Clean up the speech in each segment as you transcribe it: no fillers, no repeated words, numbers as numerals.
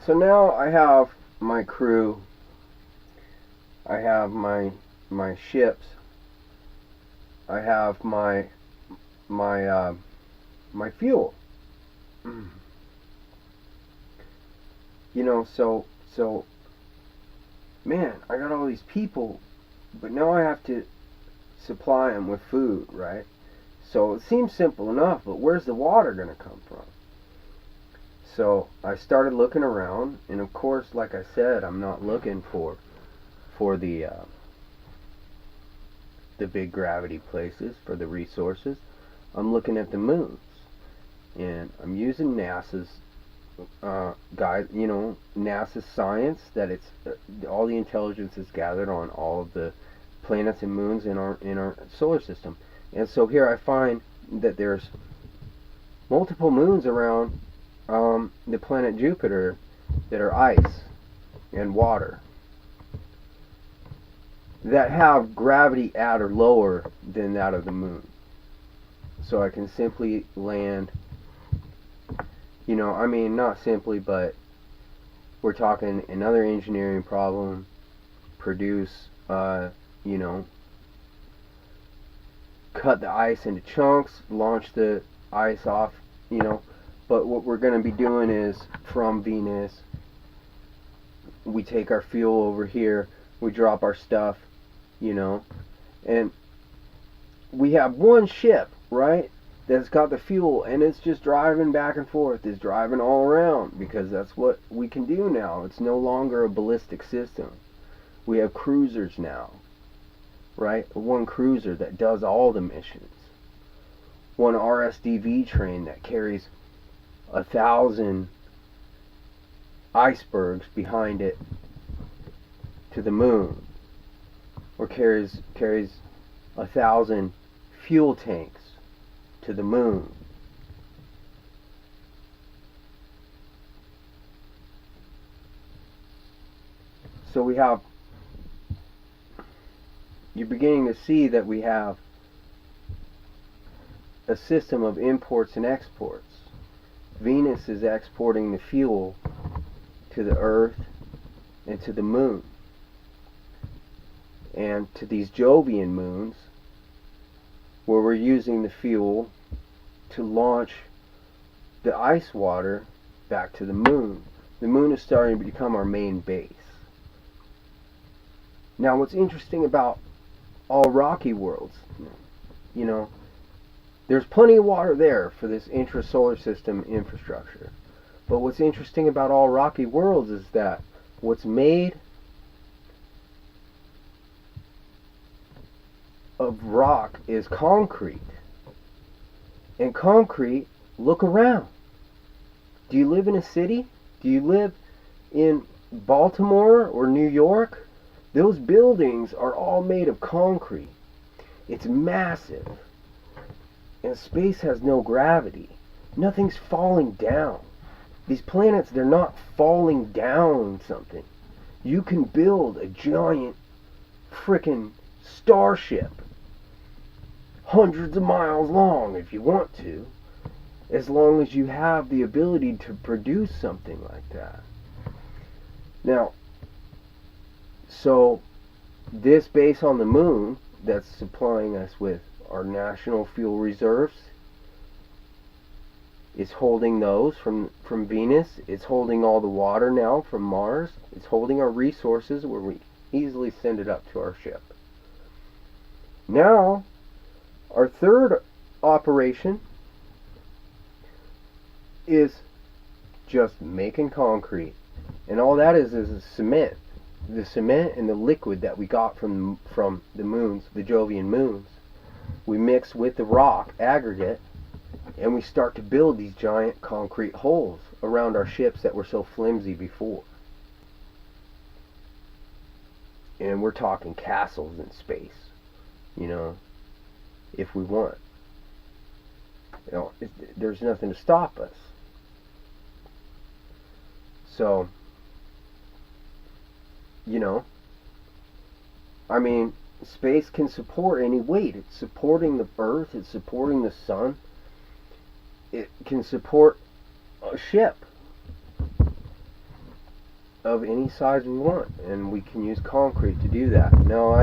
So now I have my crew, I have my ships, I have my my fuel. You know, so man, I got all these people, but now I have to supply them with food, right? So it seems simple enough, but where's the water going to come from? So I started looking around, and of course, like I said, I'm not looking for the big gravity places for the resources. I'm looking at the moons, and I'm using NASA's NASA's science that it's all the intelligence is gathered on all of the planets and moons in our solar system. And so here I find that there's multiple moons around the planet Jupiter that are ice and water that have gravity at or lower than that of the moon. So I can simply land, I mean, not simply, but we're talking another engineering problem, produce, cut the ice into chunks, launch the ice off, but what we're going to be doing is from Venus, we take our fuel over here, we drop our stuff, and we have one ship, right, that's got the fuel, and it's just driving back and forth, it's driving all around, because that's what we can do now. It's no longer a ballistic system. We have cruisers now, right? One cruiser that does all the missions. One RSDV train that carries 1,000 icebergs behind it to the moon, or carries 1,000 fuel tanks to the moon. So you're beginning to see that we have a system of imports and exports. Venus is exporting the fuel to the Earth and to the moon. And to these Jovian moons, where we're using the fuel to launch the ice water back to the moon. The moon is starting to become our main base. Now, what's interesting about all rocky worlds, there's plenty of water there for this intrasolar system infrastructure. But what's interesting about all rocky worlds is that what's made of rock is concrete. And concrete, look around. Do you live in a city? Do you live in Baltimore or New York? Those buildings are all made of concrete. It's massive. And space has no gravity. Nothing's falling down. These planets, they're not falling down something. You can build a giant frickin' starship hundreds of miles long if you want to, as long as you have the ability to produce something like that. Now, so this base on the moon that's supplying us with our national fuel reserves is holding those from Venus. It's holding all the water now from Mars. It's holding our resources where we easily send it up to our ship. Now, our third operation is just making concrete. And all that is a cement. The cement and the liquid that we got from the moons, the Jovian moons, we mix with the rock aggregate, and we start to build these giant concrete holes around our ships that were so flimsy before. And we're talking castles in space, if we want. There's nothing to stop us. So, I mean, space can support any weight. It's supporting the Earth, it's supporting the sun. It can support a ship. of any size we want, and we can use concrete to do that. Now,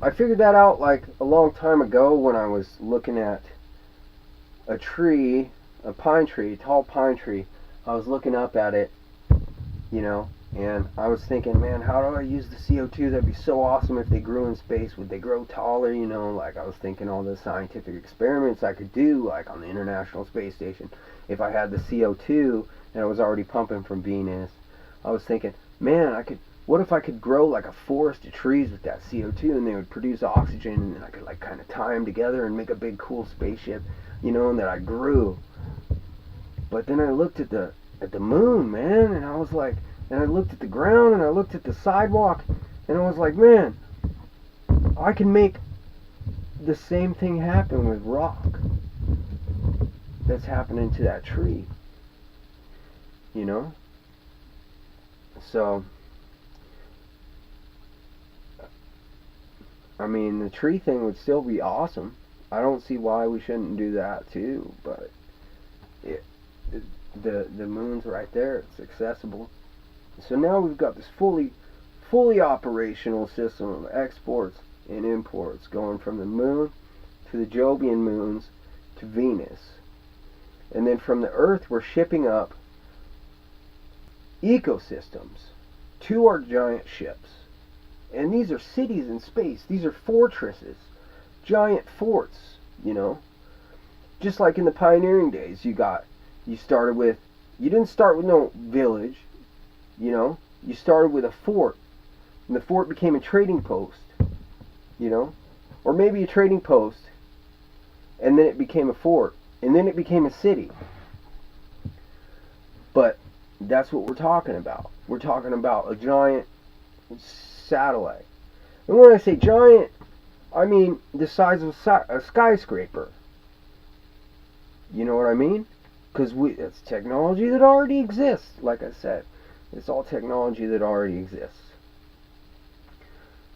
I figured that out like a long time ago when I was looking at a tree, a pine tree, a tall pine tree. I was looking up at it, you know, and I was thinking, man, how do I use the CO2? That'd be so awesome if they grew in space. Would they grow taller? You know, like I was thinking all the scientific experiments I could do, like on the International Space Station. If I had the CO2 and I was already pumping from Venus, I was thinking, man, what if I could grow like a forest of trees with that CO2 and they would produce oxygen and then I could like kind of tie them together and make a big cool spaceship, you know, and that I grew. But then I looked at the moon, man, and I was like, and I looked at the ground and I looked at the sidewalk and I was like, man, I can make the same thing happen with rock that's happening to that tree, you know? So, I mean, the tree thing would still be awesome. I don't see why we shouldn't do that too, but the moon's right there. It's accessible. So now we've got this fully operational system of exports and imports going from the moon to the Jovian moons to Venus. And then from the Earth we're shipping up ecosystems to our giant ships. And these are cities in space. These are fortresses. Giant forts, you know. Just like in the pioneering days, you didn't start with no village, you know. You started with a fort. And the fort became a trading post, you know. Or maybe a trading post, and then it became a fort. And then it became a city. But that's what we're talking about. We're talking about a giant satellite. And when I say giant, I mean the size of a skyscraper. You know what I mean? Because it's technology that already exists. Like I said, it's all technology that already exists.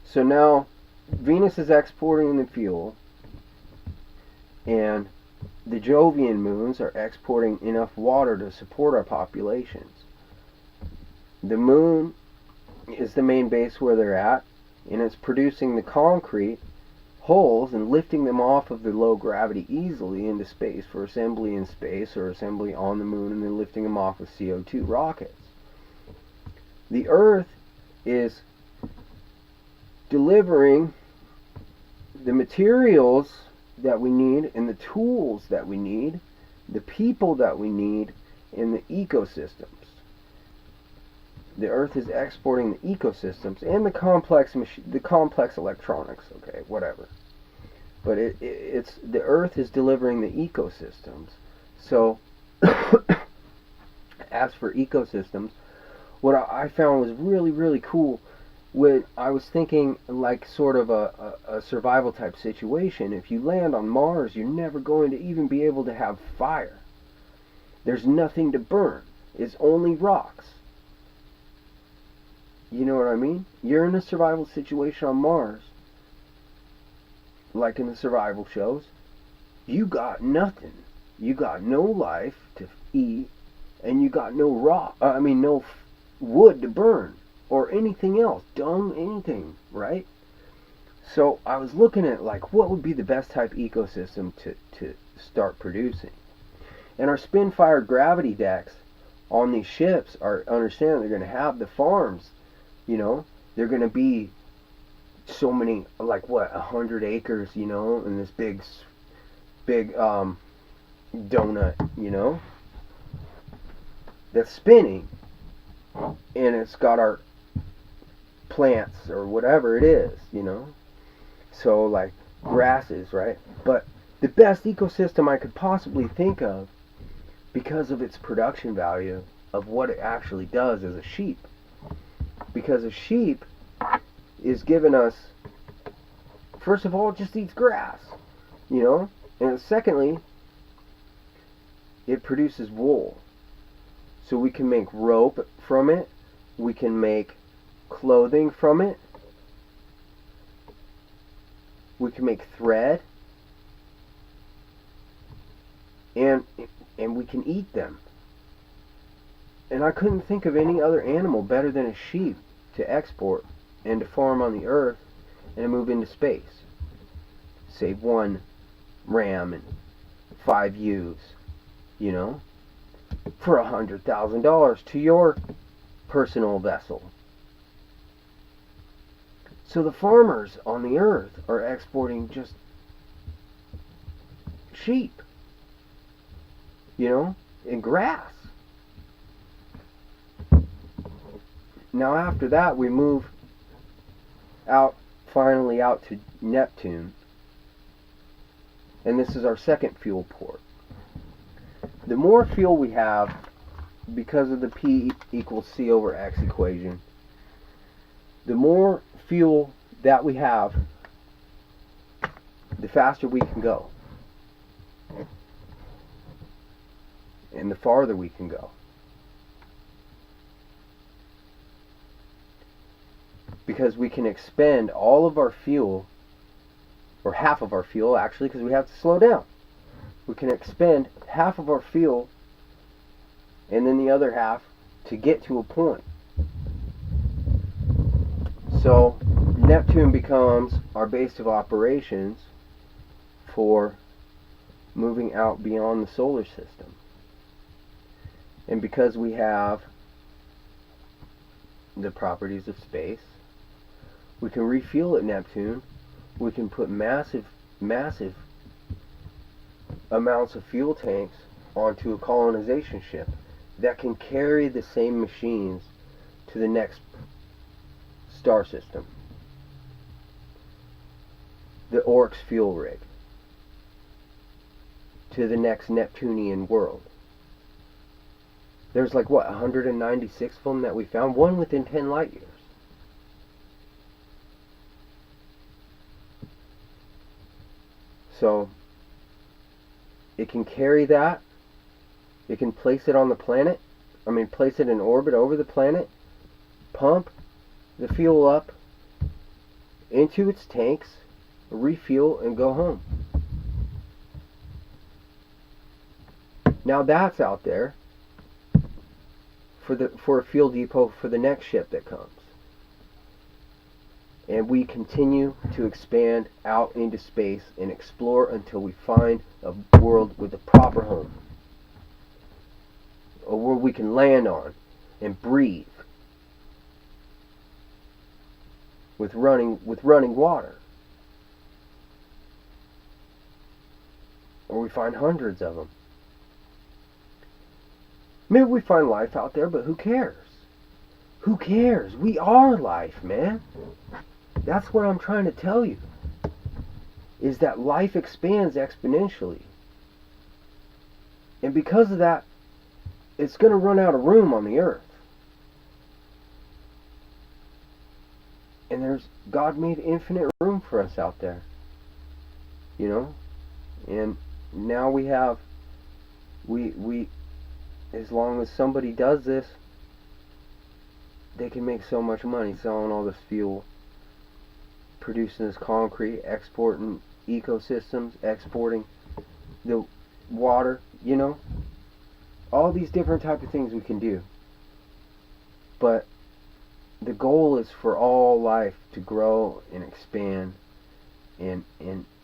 So now Venus is exporting the fuel, and the Jovian moons are exporting enough water to support our populations. The moon is the main base where they're at, and it's producing the concrete holes and lifting them off of the low gravity easily into space for assembly in space or assembly on the moon, and then lifting them off with CO2 rockets. The Earth is delivering the materials that we need and the tools that we need, the people that we need, and the ecosystems. The Earth is exporting the ecosystems and the complex electronics. Okay, whatever. But it's the Earth is delivering the ecosystems. So, as for ecosystems, what I found was really cool when I was thinking like sort of a survival type situation. If you land on Mars, you're never going to even be able to have fire. There's nothing to burn. It's only rocks. You know what I mean? You're in a survival situation on Mars, like in the survival shows. You got nothing. You got no life to eat, and you got no no wood to burn or anything else, dung, anything, right? So I was looking at like what would be the best type ecosystem to start producing. And our spin-fired gravity decks on these ships understand they're going to have the farms. You know, they're going to be so many, like 100 acres, you know, in this big donut, you know, that's spinning, and it's got our plants or whatever it is, you know, so like grasses, right? But the best ecosystem I could possibly think of, because of its production value of what it actually does, is a sheep. Because a sheep is giving us, first of all, it just eats grass, you know, and secondly, it produces wool. So we can make rope from it, we can make clothing from it, we can make thread, and we can eat them. And I couldn't think of any other animal better than a sheep to export and to farm on the earth and to move into space. Save one ram and 5 ewes, you know, for $100,000 to your personal vessel. So the farmers on the earth are exporting just sheep, you know, and grass. Now after that we move finally out to Neptune, and this is our second fuel port. The more fuel we have, because of the P equals C over X equation, the more fuel that we have, the faster we can go, and the farther we can go. Because we can expend all of our fuel, or half of our fuel actually, because we have to slow down. We can expend half of our fuel and then the other half to get to a point. So Neptune becomes our base of operations for moving out beyond the solar system. And because we have the properties of space, we can refuel at Neptune. We can put massive amounts of fuel tanks onto a colonization ship that can carry the same machines to the next star system. The Oryx fuel rig. To the next Neptunian world. There's like, what, 196 of them that we found? One within 10 light years. So it can carry that. It can place it on the planet. Place it in orbit over the planet. Pump the fuel up into its tanks, refuel, and go home. Now that's out there for a fuel depot for the next ship that comes. And we continue to expand out into space and explore until we find a world with a proper home. A world we can land on and breathe. With running water. Or we find hundreds of them. Maybe we find life out there, but who cares? Who cares? We are life, man. That's what I'm trying to tell you. Is that life expands exponentially. And because of that, it's going to run out of room on the earth. And God made infinite room for us out there. You know? And now we have, as long as somebody does this, they can make so much money selling all this fuel, producing this concrete, exporting ecosystems, exporting the water, you know? All these different type of things we can do. But the goal is for all life to grow and expand and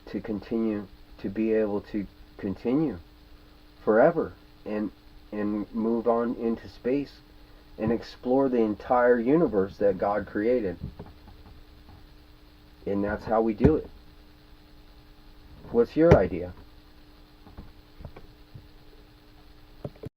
to continue to be able to continue forever and move on into space and explore the entire universe that God created. And that's how we do it. What's your idea?